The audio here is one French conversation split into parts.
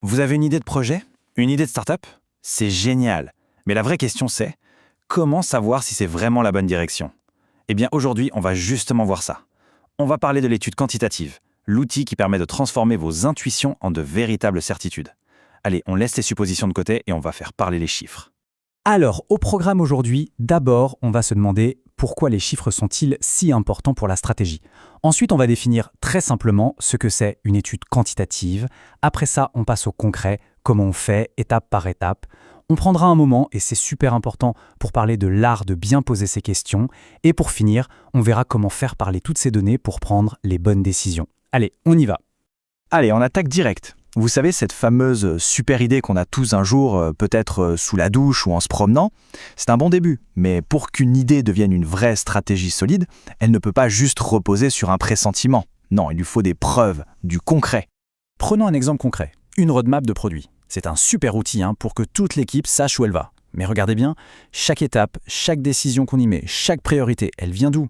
Vous avez une idée de projet? Une idée de start-up? C'est génial. Mais la vraie question c'est, comment savoir si c'est vraiment la bonne direction? Eh bien aujourd'hui, on va justement voir ça. On va parler de l'étude quantitative, l'outil qui permet de transformer vos intuitions en de véritables certitudes. Allez, on laisse les suppositions de côté et on va faire parler les chiffres. Alors, au programme aujourd'hui, d'abord, on va se demander pourquoi les chiffres sont-ils si importants pour la stratégie. Ensuite, on va définir très simplement ce que c'est une étude quantitative. Après ça, on passe au concret, comment on fait, étape par étape. On prendra un moment, et c'est super important, pour parler de l'art de bien poser ces questions. Et pour finir, on verra comment faire parler toutes ces données pour prendre les bonnes décisions. Allez, on y va. Allez, on attaque direct. Vous savez, cette fameuse super idée qu'on a tous un jour, peut-être sous la douche ou en se promenant, c'est un bon début. Mais pour qu'une idée devienne une vraie stratégie solide, elle ne peut pas juste reposer sur un pressentiment. Non, il lui faut des preuves, du concret. Prenons un exemple concret, une roadmap de produit. C'est un super outil pour que toute l'équipe sache où elle va. Mais regardez bien, chaque étape, chaque décision qu'on y met, chaque priorité, elle vient d'où?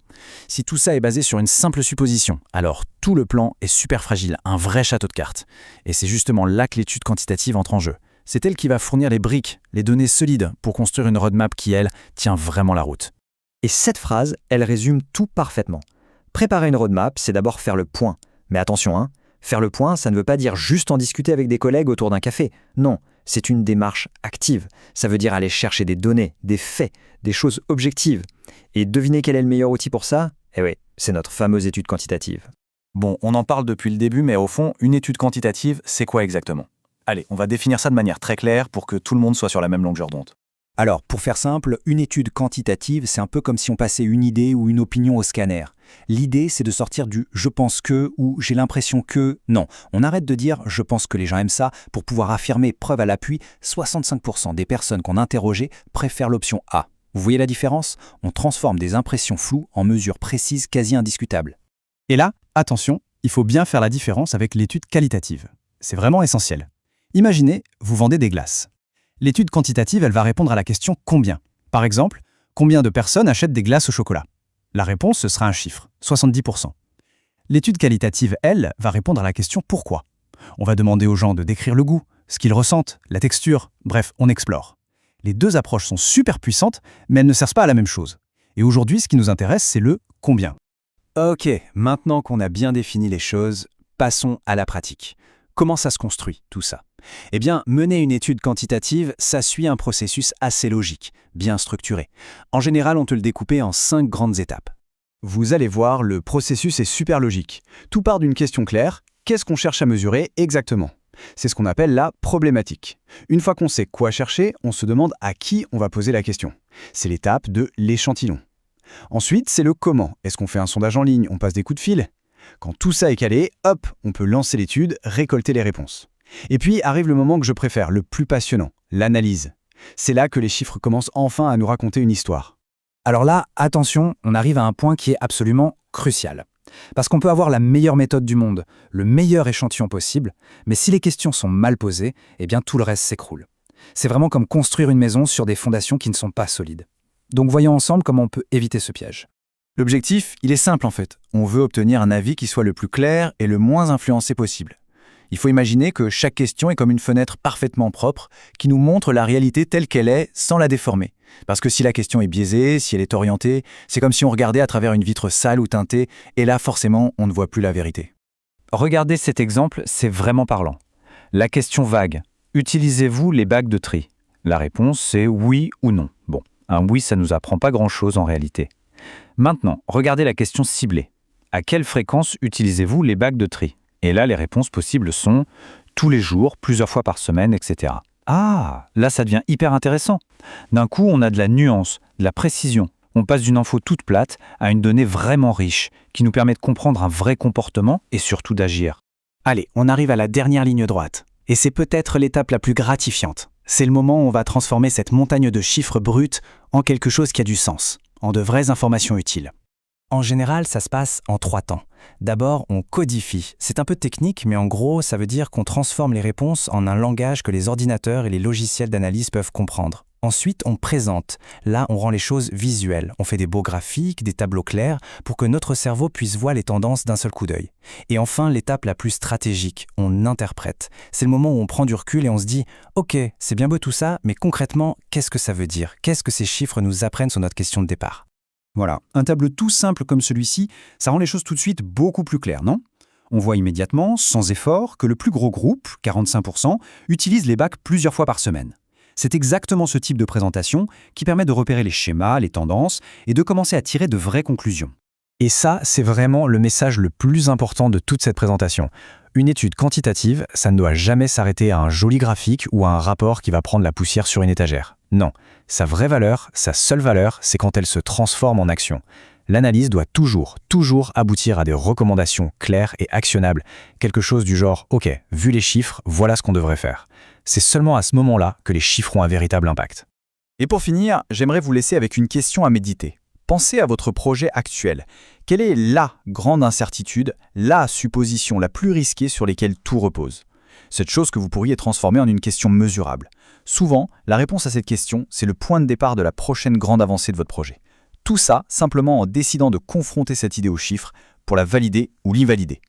Si tout ça est basé sur une simple supposition, alors tout le plan est super fragile, un vrai château de cartes. Et c'est justement là que l'étude quantitative entre en jeu. C'est elle qui va fournir les briques, les données solides pour construire une roadmap qui, elle, tient vraiment la route. Et cette phrase, elle résume tout parfaitement. Préparer une roadmap, c'est d'abord faire le point. Mais attention, faire le point, ça ne veut pas dire juste en discuter avec des collègues autour d'un café. Non, c'est une démarche active. Ça veut dire aller chercher des données, des faits, des choses objectives. Et devinez quel est le meilleur outil pour ça? Eh oui, c'est notre fameuse étude quantitative. Bon, on en parle depuis le début, mais au fond, une étude quantitative, c'est quoi exactement? Allez, on va définir ça de manière très claire pour que tout le monde soit sur la même longueur d'onde. Alors, pour faire simple, une étude quantitative, c'est un peu comme si on passait une idée ou une opinion au scanner. L'idée, c'est de sortir du « je pense que » ou « j'ai l'impression que ». Non, on arrête de dire « je pense que les gens aiment ça » pour pouvoir affirmer, preuve à l'appui, 65% des personnes qu'on a interrogées préfèrent l'option A. Vous voyez la différence? On transforme des impressions floues en mesures précises quasi indiscutables. Et là, attention, il faut bien faire la différence avec l'étude qualitative. C'est vraiment essentiel. Imaginez, vous vendez des glaces. L'étude quantitative, elle va répondre à la question « combien ?» Par exemple, combien de personnes achètent des glaces au chocolat? La réponse, ce sera un chiffre, 70%. L'étude qualitative, elle, va répondre à la question « pourquoi ?» On va demander aux gens de décrire le goût, ce qu'ils ressentent, la texture, bref, on explore. Les deux approches sont super puissantes, mais elles ne servent pas à la même chose. Et aujourd'hui, ce qui nous intéresse, c'est le « combien ?» Ok, maintenant qu'on a bien défini les choses, passons à la pratique. Comment ça se construit, tout ça? Eh bien, mener une étude quantitative, ça suit un processus assez logique, bien structuré. En général, on te le découpe en 5 grandes étapes. Vous allez voir, le processus est super logique. Tout part d'une question claire, qu'est-ce qu'on cherche à mesurer exactement? C'est ce qu'on appelle la problématique. Une fois qu'on sait quoi chercher, on se demande à qui on va poser la question. C'est l'étape de l'échantillon. Ensuite, c'est le comment. Est-ce qu'on fait un sondage en ligne? On passe des coups de fil? Quand tout ça est calé, hop, on peut lancer l'étude, récolter les réponses. Et puis arrive le moment que je préfère, le plus passionnant, l'analyse. C'est là que les chiffres commencent enfin à nous raconter une histoire. Alors là, attention, on arrive à un point qui est absolument crucial. Parce qu'on peut avoir la meilleure méthode du monde, le meilleur échantillon possible, mais si les questions sont mal posées, eh bien tout le reste s'écroule. C'est vraiment comme construire une maison sur des fondations qui ne sont pas solides. Donc voyons ensemble comment on peut éviter ce piège. L'objectif, il est simple en fait. On veut obtenir un avis qui soit le plus clair et le moins influencé possible. Il faut imaginer que chaque question est comme une fenêtre parfaitement propre qui nous montre la réalité telle qu'elle est sans la déformer. Parce que si la question est biaisée, si elle est orientée, c'est comme si on regardait à travers une vitre sale ou teintée et là forcément on ne voit plus la vérité. Regardez cet exemple, c'est vraiment parlant. La question vague. Utilisez-vous les bacs de tri? La réponse c'est oui ou non. Bon, un oui ça nous apprend pas grand-chose en réalité. Maintenant, regardez la question ciblée. À quelle fréquence utilisez-vous les bacs de tri? Et là, les réponses possibles sont tous les jours, plusieurs fois par semaine, etc. Ah, là, ça devient hyper intéressant. D'un coup, on a de la nuance, de la précision. On passe d'une info toute plate à une donnée vraiment riche, qui nous permet de comprendre un vrai comportement et surtout d'agir. Allez, on arrive à la dernière ligne droite. Et c'est peut-être l'étape la plus gratifiante. C'est le moment où on va transformer cette montagne de chiffres bruts en quelque chose qui a du sens, en de vraies informations utiles. En général, ça se passe en 3 temps. D'abord, on codifie. C'est un peu technique, mais en gros, ça veut dire qu'on transforme les réponses en un langage que les ordinateurs et les logiciels d'analyse peuvent comprendre. Ensuite, on présente. Là, on rend les choses visuelles. On fait des beaux graphiques, des tableaux clairs, pour que notre cerveau puisse voir les tendances d'un seul coup d'œil. Et enfin, l'étape la plus stratégique, on interprète. C'est le moment où on prend du recul et on se dit « Ok, c'est bien beau tout ça, mais concrètement, qu'est-ce que ça veut dire? Qu'est-ce que ces chiffres nous apprennent sur notre question de départ ?» Voilà, un tableau tout simple comme celui-ci, ça rend les choses tout de suite beaucoup plus claires, non? On voit immédiatement, sans effort, que le plus gros groupe, 45%, utilise les bacs plusieurs fois par semaine. C'est exactement ce type de présentation qui permet de repérer les schémas, les tendances, et de commencer à tirer de vraies conclusions. Et ça, c'est vraiment le message le plus important de toute cette présentation. Une étude quantitative, ça ne doit jamais s'arrêter à un joli graphique ou à un rapport qui va prendre la poussière sur une étagère. Non, sa vraie valeur, sa seule valeur, c'est quand elle se transforme en action. L'analyse doit toujours aboutir à des recommandations claires et actionnables. Quelque chose du genre « Ok, vu les chiffres, voilà ce qu'on devrait faire ». C'est seulement à ce moment-là que les chiffres ont un véritable impact. Et pour finir, j'aimerais vous laisser avec une question à méditer. Pensez à votre projet actuel. Quelle est la grande incertitude, la supposition la plus risquée sur laquelle tout repose? Cette chose que vous pourriez transformer en une question mesurable. Souvent, la réponse à cette question, c'est le point de départ de la prochaine grande avancée de votre projet. Tout ça simplement en décidant de confronter cette idée aux chiffres pour la valider ou l'invalider.